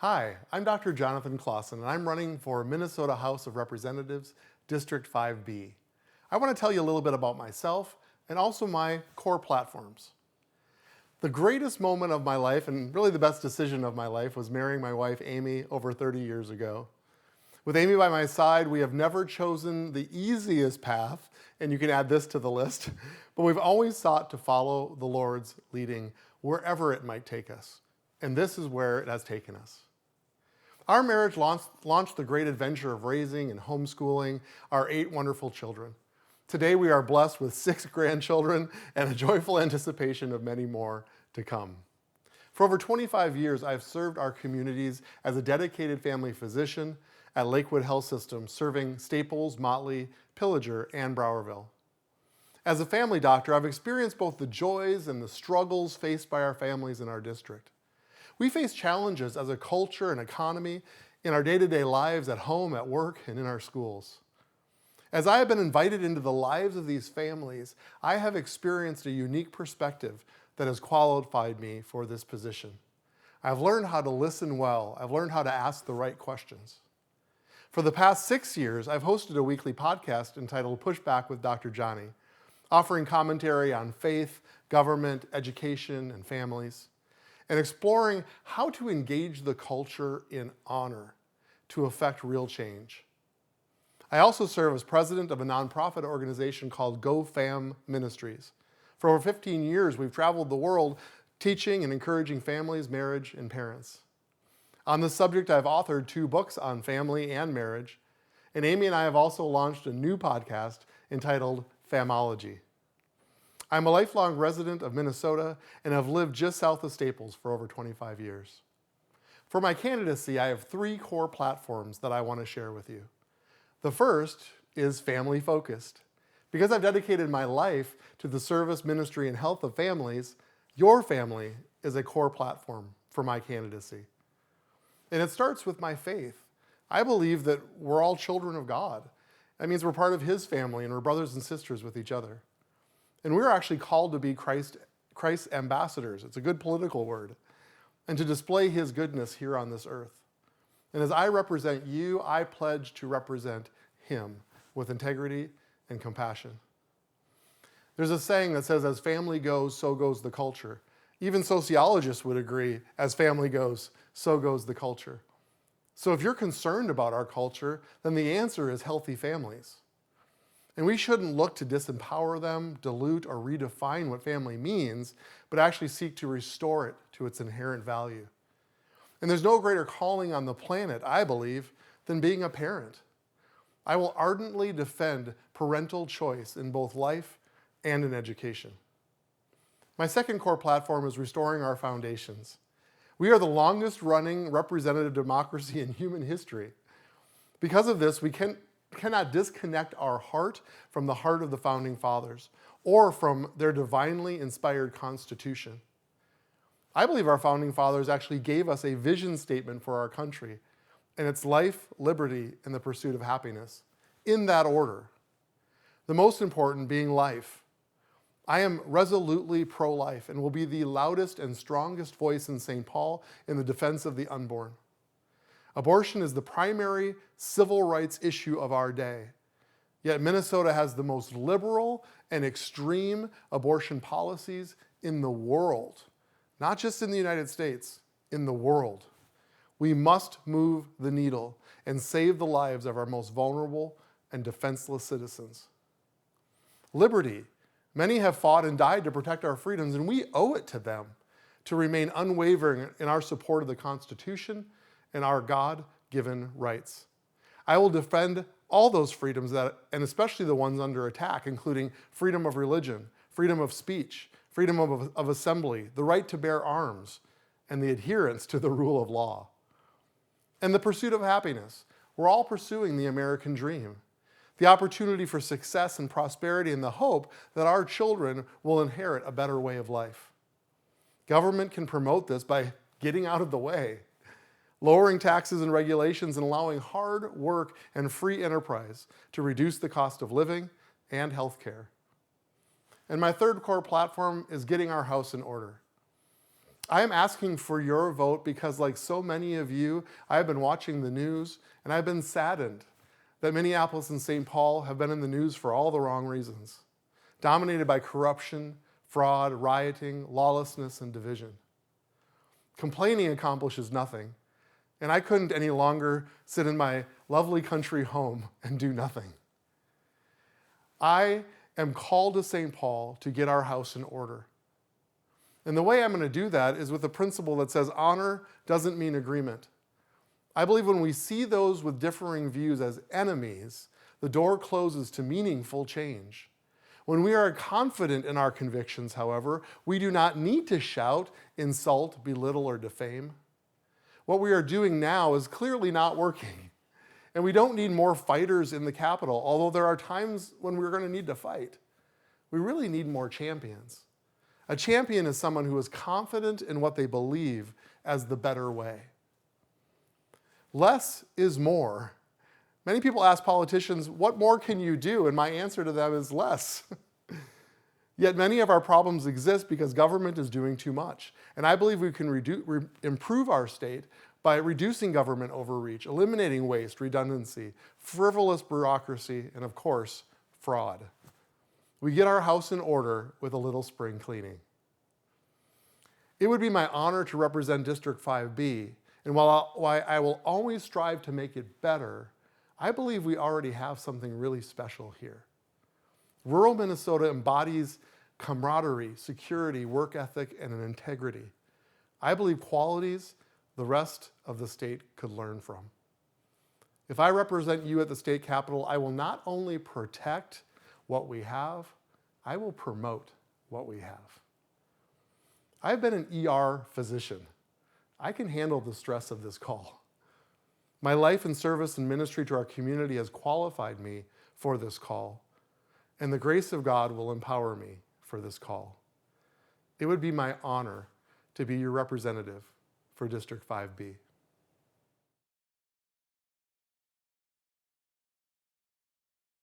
Hi, I'm Dr. Jonathan Clausen, and I'm running for Minnesota House of Representatives, District 5B. I want to tell you a little bit about myself and also my core platforms. The greatest moment of my life, and really the best decision of my life, was marrying my wife, Amy, over 30 years ago. With Amy by my side, we have never chosen the easiest path, and you can add this to the list, but we've always sought to follow the Lord's leading wherever it might take us. And this is where it has taken us. Our marriage launched the great adventure of raising and homeschooling our 8 wonderful children. Today we are blessed with 6 grandchildren and a joyful anticipation of many more to come. For over 25 years, I've served our communities as a dedicated family physician at Lakewood Health System, serving Staples, Motley, Pillager, and Browerville. As a family doctor, I've experienced both the joys and the struggles faced by our families in our district. We face challenges as a culture and economy in our day-to-day lives at home, at work, and in our schools. As I have been invited into the lives of these families, I have experienced a unique perspective that has qualified me for this position. I've learned how to listen well. I've learned how to ask the right questions. For the past 6 years, I've hosted a weekly podcast entitled Pushback with Dr. Jonny, offering commentary on faith, government, education, and families, and exploring how to engage the culture in honor to affect real change. I also serve as president of a nonprofit organization called GoFam Ministries. For over 15 years, we've traveled the world teaching and encouraging families, marriage, and parents. On this subject, I've authored 2 books on family and marriage, and Amy and I have also launched a new podcast entitled Famology. I'm a lifelong resident of Minnesota and have lived just south of Staples for over 25 years. For my candidacy, I have 3 core platforms that I want to share with you. The first is family-focused. Because I've dedicated my life to the service, ministry, and health of families, your family is a core platform for my candidacy. And it starts with my faith. I believe that we're all children of God. That means we're part of His family and we're brothers and sisters with each other. And we're actually called to be Christ's ambassadors. It's a good political word. And to display His goodness here on this earth. And as I represent you, I pledge to represent Him with integrity and compassion. There's a saying that says, as family goes, so goes the culture. Even sociologists would agree, as family goes, so goes the culture. So if you're concerned about our culture, then the answer is healthy families. And we shouldn't look to disempower them, dilute, or redefine what family means, but actually seek to restore it to its inherent value. And there's no greater calling on the planet, I believe, than being a parent. I will ardently defend parental choice in both life and in education. My second core platform is restoring our foundations. We are the longest running representative democracy in human history. Because of this, we cannot disconnect our heart from the heart of the founding fathers or from their divinely inspired Constitution. I believe our founding fathers actually gave us a vision statement for our country, and it's life, liberty, and the pursuit of happiness, in that order. The most important being life. I am resolutely pro-life and will be the loudest and strongest voice in St. Paul in the defense of the unborn. Abortion is the primary civil rights issue of our day. Yet Minnesota has the most liberal and extreme abortion policies in the world. Not just in the United States, in the world. We must move the needle and save the lives of our most vulnerable and defenseless citizens. Liberty. Many have fought and died to protect our freedoms, and we owe it to them to remain unwavering in our support of the Constitution and our God-given rights. I will defend all those freedoms, and especially the ones under attack, including freedom of religion, freedom of speech, freedom of assembly, the right to bear arms, and the adherence to the rule of law. And the pursuit of happiness. We're all pursuing the American dream, the opportunity for success and prosperity, and the hope that our children will inherit a better way of life. Government can promote this by getting out of the way, lowering taxes and regulations, and allowing hard work and free enterprise to reduce the cost of living and health care. And my third core platform is getting our house in order. I am asking for your vote because, like so many of you, I have been watching the news and I've been saddened that Minneapolis and St. Paul have been in the news for all the wrong reasons, dominated by corruption, fraud, rioting, lawlessness, and division. Complaining accomplishes nothing, and I couldn't any longer sit in my lovely country home and do nothing. I am called to St. Paul to get our house in order. And the way I'm going to do that is with a principle that says honor doesn't mean agreement. I believe when we see those with differing views as enemies, the door closes to meaningful change. When we are confident in our convictions, however, we do not need to shout, insult, belittle, or defame. What we are doing now is clearly not working. And we don't need more fighters in the Capitol, although there are times when we're going to need to fight. We really need more champions. A champion is someone who is confident in what they believe as the better way. Less is more. Many people ask politicians, what more can you do? And my answer to them is less. Yet many of our problems exist because government is doing too much. And I believe we can improve our state by reducing government overreach, eliminating waste, redundancy, frivolous bureaucracy, and of course, fraud. We get our house in order with a little spring cleaning. It would be my honor to represent District 5B, and while I will always strive to make it better, I believe we already have something really special here. Rural Minnesota embodies camaraderie, security, work ethic, and an integrity. I believe qualities the rest of the state could learn from. If I represent you at the state capitol, I will not only protect what we have, I will promote what we have. I've been an ER physician. I can handle the stress of this call. My life and service and ministry to our community has qualified me for this call, and the grace of God will empower me for this call. It would be my honor to be your representative for District 5B.